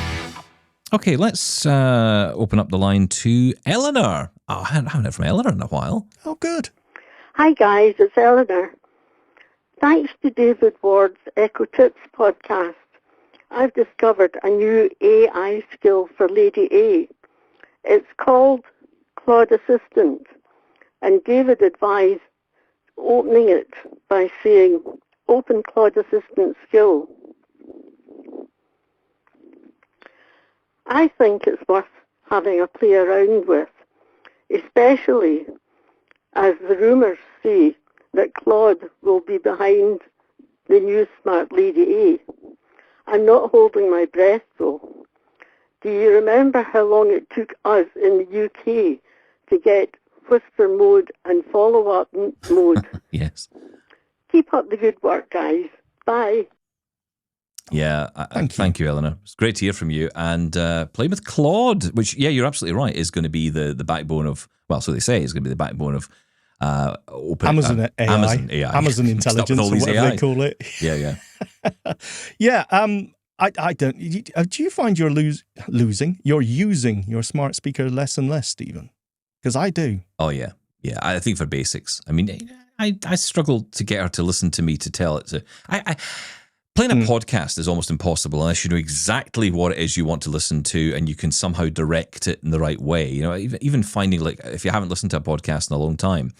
Okay, let's open up the line to Elenor. Oh, I haven't heard from Elenor in a while. Oh, good. Hi guys, it's Elenor. Thanks to David Ward's Echo Tips podcast, I've discovered a new AI skill for Lady A. It's called Claude Assistant, and David advised opening it by saying, "Open Claude Assistant skill." I think it's worth having a play around with, especially as the rumours say that Claude will be behind the new smart Lady A. I'm not holding my breath though. Do you remember how long it took us in the UK to get whisper mode and follow-up mode? Yes. Keep up the good work, guys. Bye. Yeah, thank you, Elenor. It's great to hear from you. And play with Claude, which, you're absolutely right, is going to be the backbone of, well, so they say, is going to be the backbone of open Amazon AI. Amazon AI. Amazon Intelligence, or whatever AI. they call it. Yeah. Yeah, I don't. Do you find you're using your smart speaker less and less, Stephen? Because I do. Oh, yeah. Yeah, I think for basics. I mean, I struggle to get her to listen to me, to tell it to... Playing a podcast is almost impossible unless you know exactly what it is you want to listen to, and you can somehow direct it in the right way. Even finding, like, if you haven't listened to a podcast in a long time,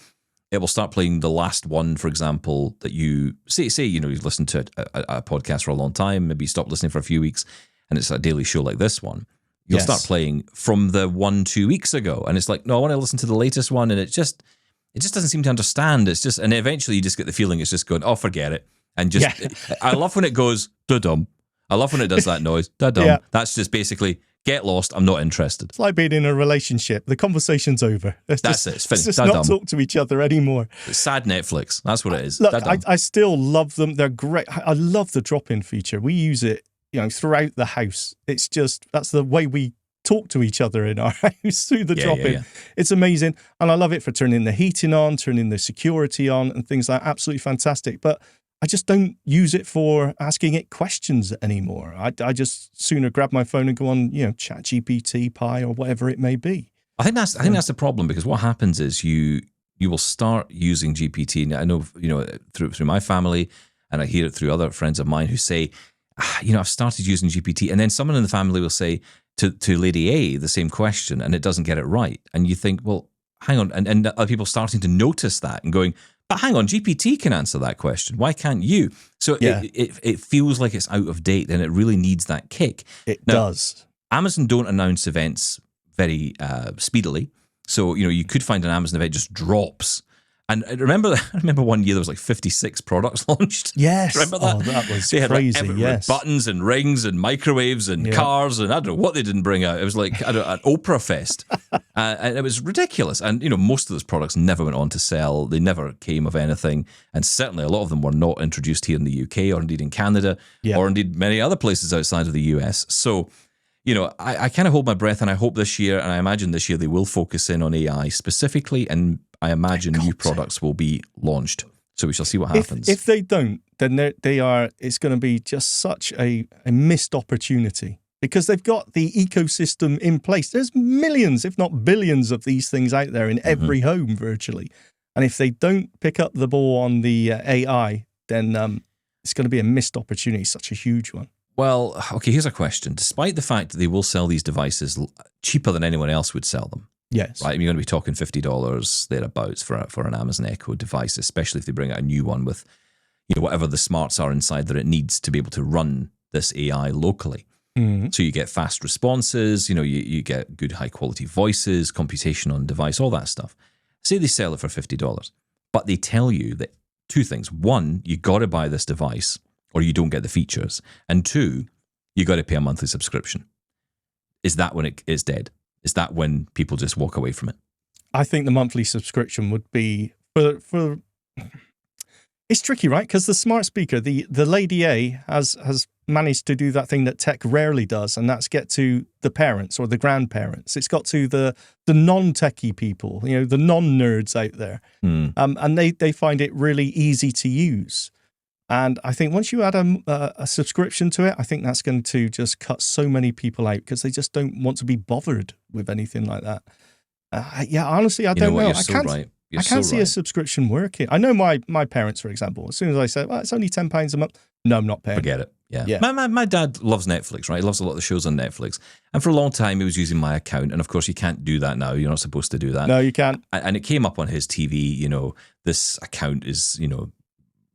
it will start playing the last one, for example, that you say, you've listened to a podcast for a long time, maybe you stop listening for a few weeks, and it's a daily show like this one. You'll start playing from the 1-2 weeks ago, and it's like, no, I want to listen to the latest one, and it just doesn't seem to understand. It's just, and eventually you just get the feeling it's just going, oh, forget it. And just, I love when it goes, da-dum. I love when it does that noise, da-dum. Yeah. That's just basically, get lost, I'm not interested. It's like being in a relationship. The conversation's over. It's finished. Let's just not talk to each other anymore. It's sad Netflix. That's what it is. Look, I still love them. They're great. I love the drop-in feature. We use it, throughout the house. It's just, that's the way we talk to each other in our house, through the drop-in. Yeah. It's amazing. And I love it for turning the heating on, turning the security on, and things like that. Absolutely fantastic. But I just don't use it for asking it questions anymore. I just sooner grab my phone and go on, ChatGPT, Pi, or whatever it may be. I think that's the problem, because what happens is you will start using GPT. And I know, through my family, and I hear it through other friends of mine who say, I've started using GPT, and then someone in the family will say to Lady A the same question, and it doesn't get it right. And you think, well, hang on, and other people starting to notice that and going, but hang on, GPT can answer that question. Why can't you? So it feels like it's out of date, and it really needs that kick. It does. Amazon don't announce events very speedily. So, you could find an Amazon event just drops. And I remember one year there was like 56 products launched. Yes. Remember that? Oh, that was they crazy, had yes. buttons and rings and microwaves and cars, and I don't know what they didn't bring out. It was like an Oprah fest. And it was ridiculous. And, most of those products never went on to sell. They never came of anything. And certainly a lot of them were not introduced here in the UK, or indeed in Canada, or indeed many other places outside of the US. So, I kind of hold my breath, and I hope this year, and I imagine this year, they will focus in on AI specifically, and I imagine new products will be launched. So we shall see what happens. If they don't, then it's going to be just such a missed opportunity, because they've got the ecosystem in place. There's millions, if not billions, of these things out there in every home virtually. And if they don't pick up the ball on the AI, then it's going to be a missed opportunity, such a huge one. Well, okay, here's a question. Despite the fact that they will sell these devices cheaper than anyone else would sell them, yes, right? You're going to be talking $50 thereabouts for an Amazon Echo device, especially if they bring out a new one with, whatever the smarts are inside that it needs to be able to run this AI locally. So you get fast responses, you get good high quality voices, computation on device, all that stuff. Say they sell it for $50, but they tell you that two things. One, you got to buy this device or you don't get the features. And two, you got to pay a monthly subscription. Is that when it is dead? Is that when people just walk away from it? I think the monthly subscription would be for it's tricky, right? Because the smart speaker, the Lady A has managed to do that thing that tech rarely does, and that's get to the parents or the grandparents. It's got to the non-techie people, the non-nerds out there. And they find it really easy to use. And I think once you add a subscription to it, I think that's going to just cut so many people out because they just don't want to be bothered with anything like that. Honestly, I don't know. I can't see a subscription working. I know my parents, for example, as soon as I say, well, it's only £10 a month. No, I'm not paying. Forget it. Yeah. My dad loves Netflix, right? He loves a lot of the shows on Netflix. And for a long time, he was using my account. And of course, you can't do that now. You're not supposed to do that. No, you can't. And it came up on his TV, this account is,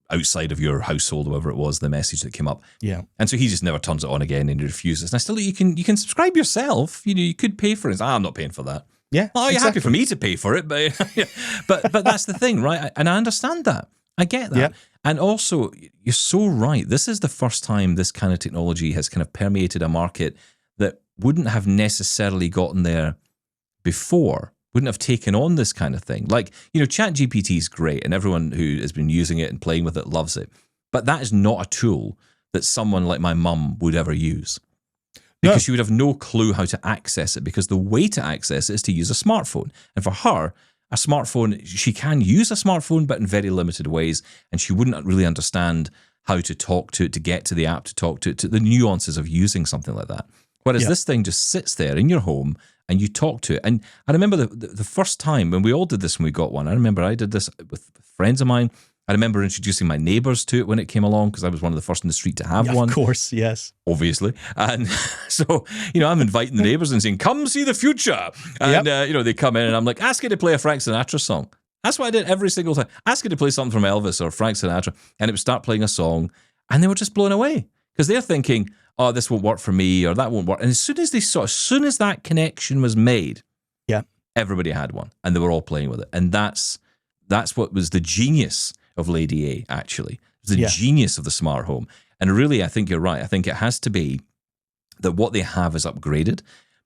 outside of your household, whatever it was, the message that came up. Yeah. And so he just never turns it on again and he refuses. And I still, you can subscribe yourself. You could pay for it. I'm not paying for that. Yeah. Oh, you're happy for me to pay for it, but but that's the thing, right? And I understand that. I get that. Yeah. And also, you're so right. This is the first time this kind of technology has kind of permeated a market that wouldn't have necessarily gotten there before, wouldn't have taken on this kind of thing. Like, ChatGPT is great and everyone who has been using it and playing with it loves it. But that is not a tool that someone like my mum would ever use. Because she would have no clue how to access it, because the way to access it is to use a smartphone. And for her, a smartphone, she can use a smartphone, but in very limited ways, and she wouldn't really understand how to talk to it, to get to the app, to talk to it, to the nuances of using something like that. Whereas this thing just sits there in your home and you talk to it. And I remember the first time when we all did this when we got one. I remember I did this with friends of mine. I remember introducing my neighbours to it when it came along because I was one of the first in the street to have one. Of course, yes. Obviously. And so, I'm inviting the neighbours and saying, come see the future. And, they come in and I'm like, ask it to play a Frank Sinatra song. That's what I did every single time. Ask it to play something from Elvis or Frank Sinatra. And it would start playing a song and they were just blown away because they're thinking, oh, this won't work for me or that won't work. And as soon as that connection was made, everybody had one and they were all playing with it. And that's what was the genius of Lady A, actually. It's the genius of the smart home. And really, I think you're right. I think it has to be that what they have is upgraded.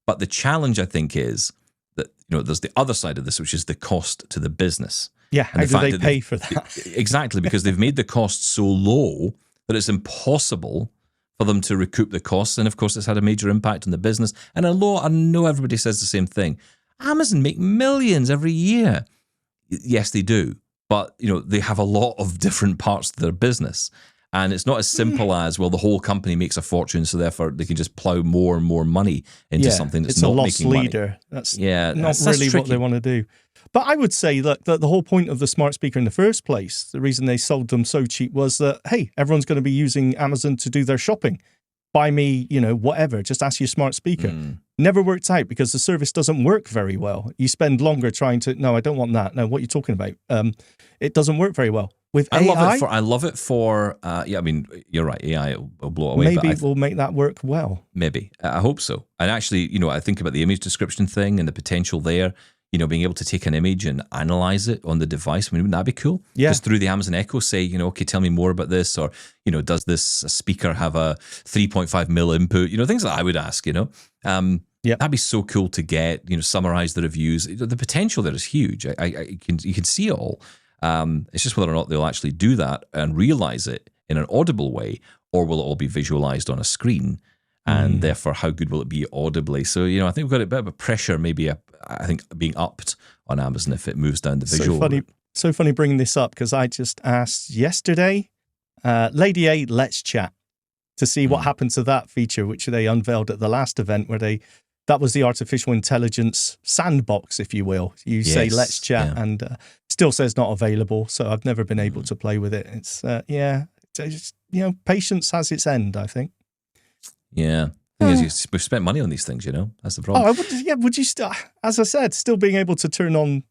But the challenge, I think, is that, there's the other side of this, which is the cost to the business. Yeah, how do they pay for that? Exactly, because they've made the cost so low that it's impossible for them to recoup the costs. And of course, it's had a major impact on the business. And I know everybody says the same thing. Amazon make millions every year. Yes, they do. But, they have a lot of different parts to their business. And it's not as simple as, well, the whole company makes a fortune, so therefore they can just plow more and more money into something that's not making money. It's a loss leader. That's not really what they want to do. But I would say, look, that the whole point of the smart speaker in the first place, the reason they sold them so cheap was that, hey, everyone's going to be using Amazon to do their shopping. Buy me, whatever, just ask your smart speaker. Never worked out because the service doesn't work very well. You spend longer trying to, no, I don't want that. No, what are you talking about? It doesn't work very well. With AI, I love it for you're right, AI will blow it away. Maybe it will make that work well. Maybe. I hope so. And actually, I think about the image description thing and the potential there, being able to take an image and analyze it on the device. Wouldn't that be cool? Yeah. Just through the Amazon Echo, say, okay, tell me more about this, or, does this speaker have a 3.5 mil input? Things that I would ask, That'd be so cool to get, summarize the reviews. The potential there is huge. You can see it all. It's just whether or not they'll actually do that and realize it in an audible way, or will it all be visualized on a screen? And therefore, how good will it be audibly? So, I think we've got a bit of a pressure, maybe, I think, being upped on Amazon if it moves down the visual. So funny bringing this up because I just asked yesterday, Lady A, let's chat, to see what happened to that feature, which they unveiled at the last event where that was the artificial intelligence sandbox, if you will. You say, let's chat, and still says not available. So I've never been able to play with it. It's, patience has its end, I think. Yeah. The thing is, we've spent money on these things, That's the problem. Would you still, as I said, still being able to turn on,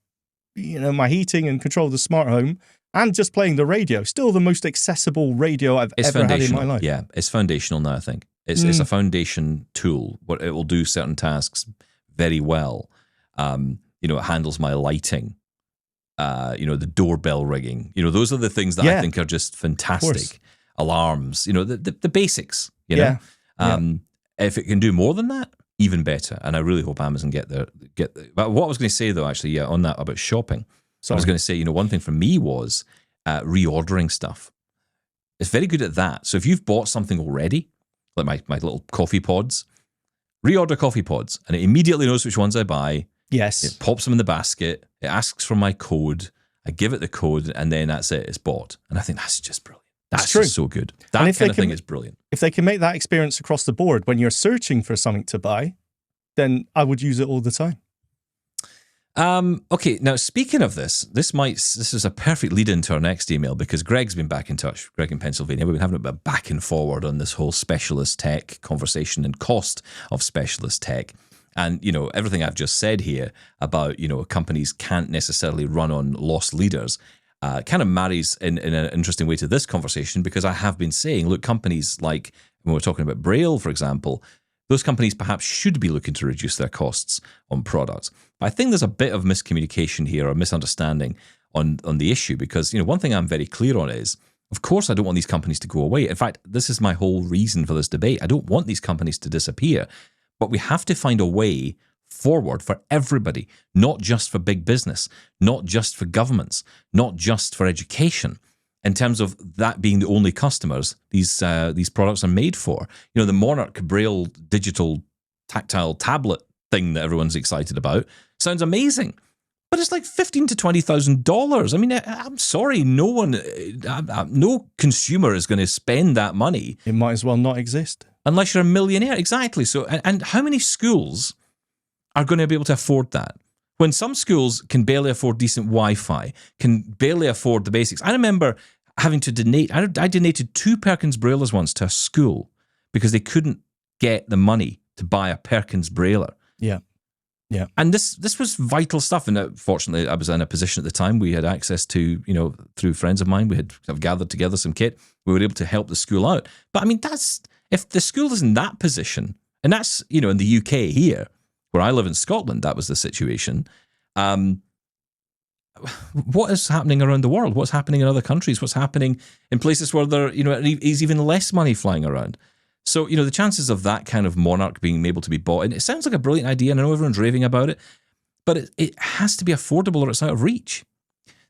my heating and control the smart home and just playing the radio, still the most accessible radio I've ever had in my life. Yeah, it's foundational now, I think. It's a foundation tool where it will do certain tasks very well. It handles my lighting, the doorbell ringing. Those are the things that I think are just fantastic. Alarms, the basics, If it can do more than that, even better. And I really hope Amazon get there. But what I was going to say, though, actually, on that about shopping, I was going to say, one thing for me was reordering stuff. It's very good at that. So if you've bought something already, like my little coffee pods, reorder coffee pods, and it immediately knows which ones I buy. Yes. It pops them in the basket. It asks for my code. I give it the code, and then that's it. It's bought. And I think that's just brilliant. That's just so good. That kind of thing is brilliant. If they can make that experience across the board when you're searching for something to buy, then I would use it all the time. Okay, now speaking of this is a perfect lead into our next email because Greg's been back in touch. Greg in Pennsylvania. We've been having a bit back and forward on this whole specialist tech conversation and cost of specialist tech. And, everything I've just said here about, companies can't necessarily run on lost leaders kind of marries in an interesting way to this conversation because I have been saying, look, companies like, when we're talking about Braille, for example, those companies perhaps should be looking to reduce their costs on products. But I think there's a bit of miscommunication here or misunderstanding on the issue because, one thing I'm very clear on is, of course, I don't want these companies to go away. In fact, this is my whole reason for this debate. I don't want these companies to disappear, but we have to find a way forward for everybody, not just for big business, not just for governments, not just for education. In terms of that being the only customers these products are made for. The Monarch Braille digital tactile tablet thing that everyone's excited about sounds amazing, but it's like $15,000 to $20,000. I mean, I'm sorry, no consumer is going to spend that money. It might as well not exist. Unless you're a millionaire, exactly. So, and how many schools are going to be able to afford that? When some schools can barely afford decent Wi-Fi, can barely afford the basics. I remember having to donate. I donated 2 Perkins Braillers once to a school because they couldn't get the money to buy a Perkins Brailler. Yeah. Yeah. And this was vital stuff. And fortunately, I was in a position at the time we had access to, through friends of mine, we had gathered together some kit. We were able to help the school out. But I mean, if the school is in that position, and that's, in the UK here, where I live in Scotland, that was the situation. What is happening around the world? What's happening in other countries? What's happening in places where there, is even less money flying around? So, the chances of that kind of Monarch being able to be bought, and it sounds like a brilliant idea, and I know everyone's raving about it, but it has to be affordable or it's out of reach.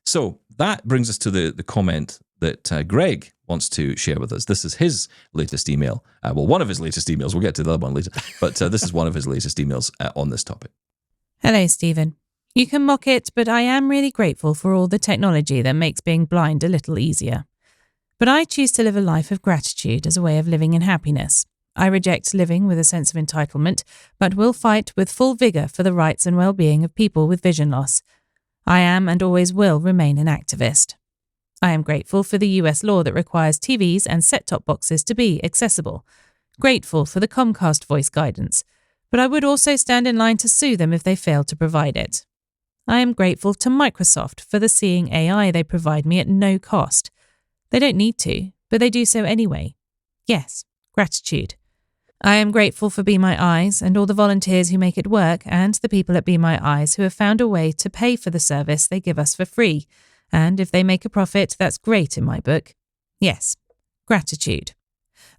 So that brings us to the comment that Greg wants to share with us. This is his latest email. One of his latest emails. We'll get to the other one later. But this is one of his latest emails on this topic. Hello, Stephen. You can mock it, but I am really grateful for all the technology that makes being blind a little easier. But I choose to live a life of gratitude as a way of living in happiness. I reject living with a sense of entitlement, but will fight with full vigour for the rights and well-being of people with vision loss. I am and always will remain an activist. I am grateful for the US law that requires TVs and set-top boxes to be accessible. Grateful for the Comcast voice guidance, but I would also stand in line to sue them if they fail to provide it. I am grateful to Microsoft for the Seeing AI they provide me at no cost. They don't need to, but they do so anyway. Yes, gratitude. I am grateful for Be My Eyes and all the volunteers who make it work and the people at Be My Eyes who have found a way to pay for the service they give us for free. And if they make a profit, that's great in my book. Yes, gratitude.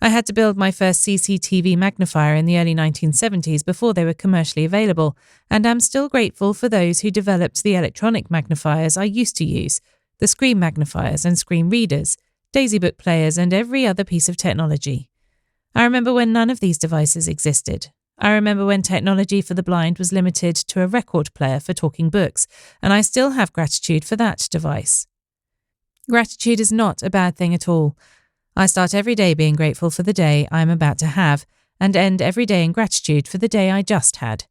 I had to build my first CCTV magnifier in the early 1970s before they were commercially available, and I'm still grateful for those who developed the electronic magnifiers I used to use, the screen magnifiers and screen readers, Daisy book players and every other piece of technology. I remember when none of these devices existed. I remember when technology for the blind was limited to a record player for talking books, and I still have gratitude for that device. Gratitude is not a bad thing at all. I start every day being grateful for the day I am about to have, and end every day in gratitude for the day I just had.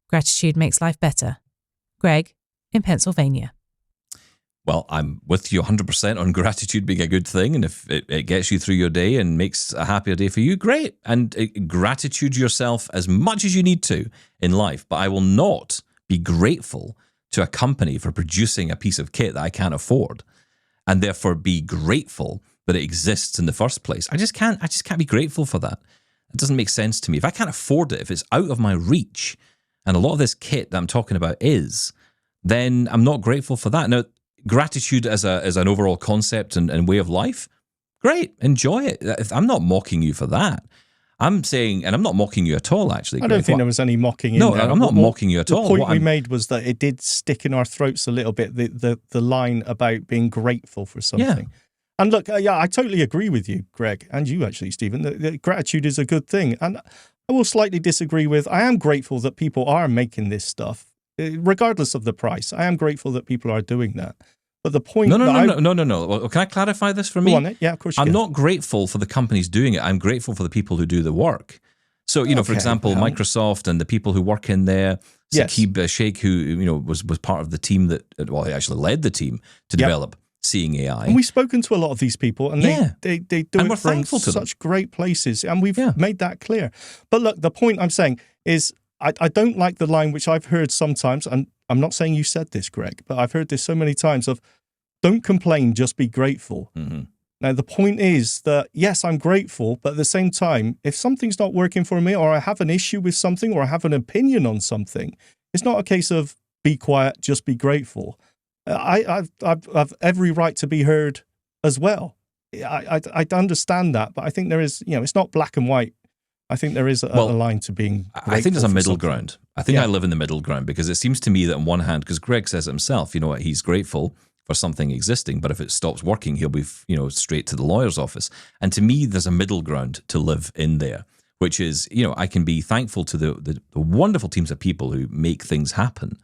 Gratitude makes life better. Greg, in Pennsylvania. Well, I'm with you 100% on gratitude being a good thing. And if it gets you through your day and makes a happier day for you, great. And gratitude yourself as much as you need to in life. But I will not be grateful to a company for producing a piece of kit that I can't afford and therefore be grateful that it exists in the first place. I just can't be grateful for that. It doesn't make sense to me. If I can't afford it, if it's out of my reach, and a lot of this kit that I'm talking about is, then I'm not grateful for that. Now, gratitude as an overall concept and way of life, great, enjoy it. I'm not mocking you for that. I'm saying, and I'm not mocking you at all, actually. I don't think there was any mocking in there. No, I'm not mocking you at all. The point we made was that it did stick in our throats a little bit, the line about being grateful for something. Yeah. And look, I totally agree with you, Greg, and you actually, Stephen, that gratitude is a good thing. And I will slightly disagree with, I am grateful that people are making this stuff, regardless of the price. I am grateful that people are doing that. But the point... No. Well, can I clarify this for me? Go on, yeah, of course you I'm can. not grateful for the companies doing it. I'm grateful for the people who do the work. So, for example, Microsoft and the people who work in there, Saqib Sheikh, who, was part of the team that, he actually led the team to develop Seeing AI. And we've spoken to a lot of these people, and they do and it from such great places, and we've made that clear. But look, the point I'm saying is I don't like the line, which I've heard sometimes, and I'm not saying you said this, Greg, but I've heard this so many times of, don't complain, just be grateful. Mm-hmm. Now, the point is that, yes, I'm grateful, but at the same time, if something's not working for me, or I have an issue with something, or I have an opinion on something, it's not a case of be quiet, just be grateful. I've every right to be heard as well. I understand that, but I think there is, it's not black and white. I think there is a line to being grateful. I think there's a middle something. ground. I think I live in the middle ground, because it seems to me that on one hand, because Greg says it himself, he's grateful for something existing, but if it stops working, he'll be, straight to the lawyer's office. And to me, there's a middle ground to live in there, which is, I can be thankful to the wonderful teams of people who make things happen,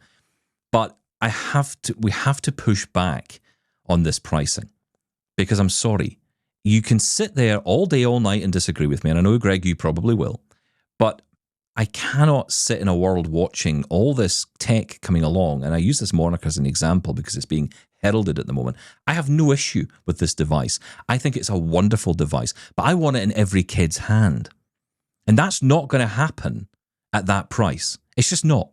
but we have to push back on this pricing, because I'm sorry, you can sit there all day, all night and disagree with me. And I know, Greg, you probably will, but I cannot sit in a world watching all this tech coming along. And I use this Monarch as an example because it's being heralded at the moment. I have no issue with this device. I think it's a wonderful device, but I want it in every kid's hand. And that's not going to happen at that price. It's just not.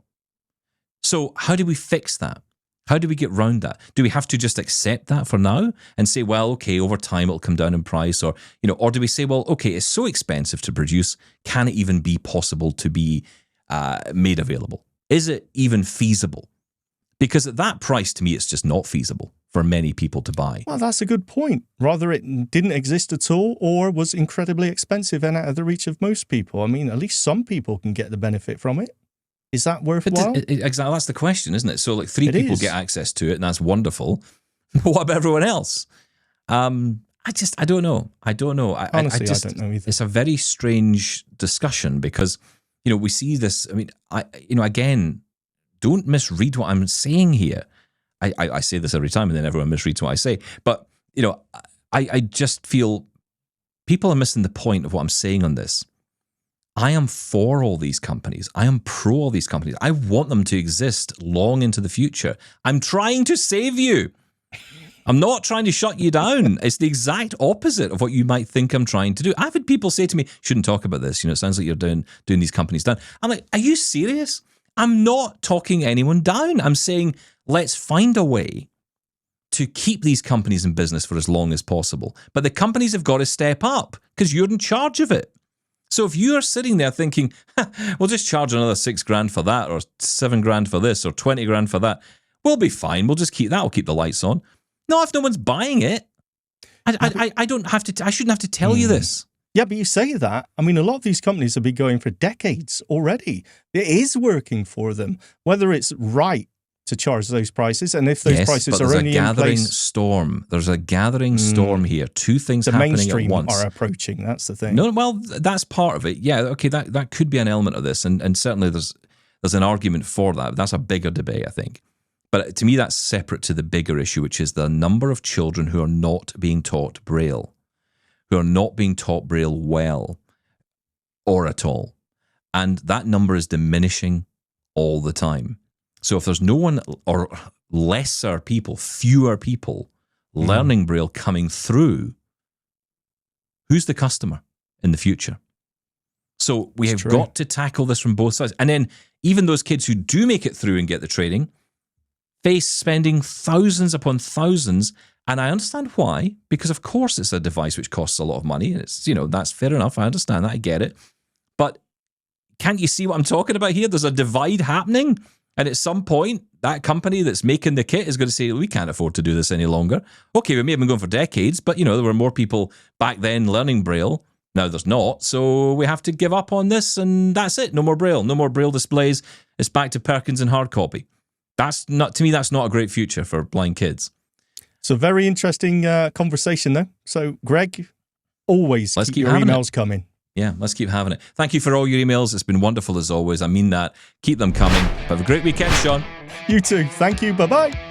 So how do we fix that? How do we get round that? Do we have to just accept that for now and say, well, okay, over time it'll come down in price, or do we say, well, okay, it's so expensive to produce, can it even be possible to be made available? Is it even feasible? Because at that price, to me, it's just not feasible for many people to buy. Well, that's a good point. Rather it didn't exist at all, or was incredibly expensive and out of the reach of most people. I mean, at least some people can get the benefit from it. Is that worthwhile? Exactly, that's the question, isn't it? So, like, 3 people get access to it, and that's wonderful. What about everyone else? I don't know. Honestly, I don't know either. It's a very strange discussion because, we see this. I mean, again, don't misread what I'm saying here. I say this every time, and then everyone misreads what I say. But, I just feel people are missing the point of what I'm saying on this. I am for all these companies. I am pro all these companies. I want them to exist long into the future. I'm trying to save you. I'm not trying to shut you down. It's the exact opposite of what you might think I'm trying to do. I've had people say to me, shouldn't talk about this. It sounds like you're doing these companies down. I'm like, are you serious? I'm not talking anyone down. I'm saying, let's find a way to keep these companies in business for as long as possible. But the companies have got to step up because you're in charge of it. So if you're sitting there thinking, we'll just charge another $6,000 for that, or $7,000 for this, or $20,000 for that, we'll be fine. We'll just keep that. We'll keep the lights on. No, if no one's buying it, I don't have to. I shouldn't have to tell you this. Yeah, but you say that. I mean, a lot of these companies have been going for decades already. It is working for them. Whether it's right to charge those prices, and if those prices are only in place, storm. There's a gathering storm here. 2 things the happening mainstream at once. are approaching. That's the thing. No, well, that's part of it. Yeah, okay, that could be an element of this, and certainly there's an argument for that. That's a bigger debate, I think. But to me, that's separate to the bigger issue, which is the number of children who are not being taught Braille, who are not being taught Braille well or at all, and that number is diminishing all the time. So if there's no one, or lesser people, fewer people learning Braille coming through, who's the customer in the future? So we have got to tackle this from both sides. And then even those kids who do make it through and get the training face spending thousands upon thousands. And I understand why, because of course it's a device which costs a lot of money. And it's, that's fair enough. I understand that. I get it. But can't you see what I'm talking about here? There's a divide happening. And at some point, that company that's making the kit is going to say, we can't afford to do this any longer. Okay, we may have been going for decades, but, there were more people back then learning Braille. Now there's not, so we have to give up on this, and that's it. No more Braille. No more Braille displays. It's back to Perkins and hard copy. To me, that's not a great future for blind kids. So very interesting conversation, though. So, Greg, always keep your emails coming. Yeah, let's keep having it. Thank you for all your emails. It's been wonderful as always. I mean that. Keep them coming. Have a great weekend, Shaun. You too. Thank you. Bye-bye.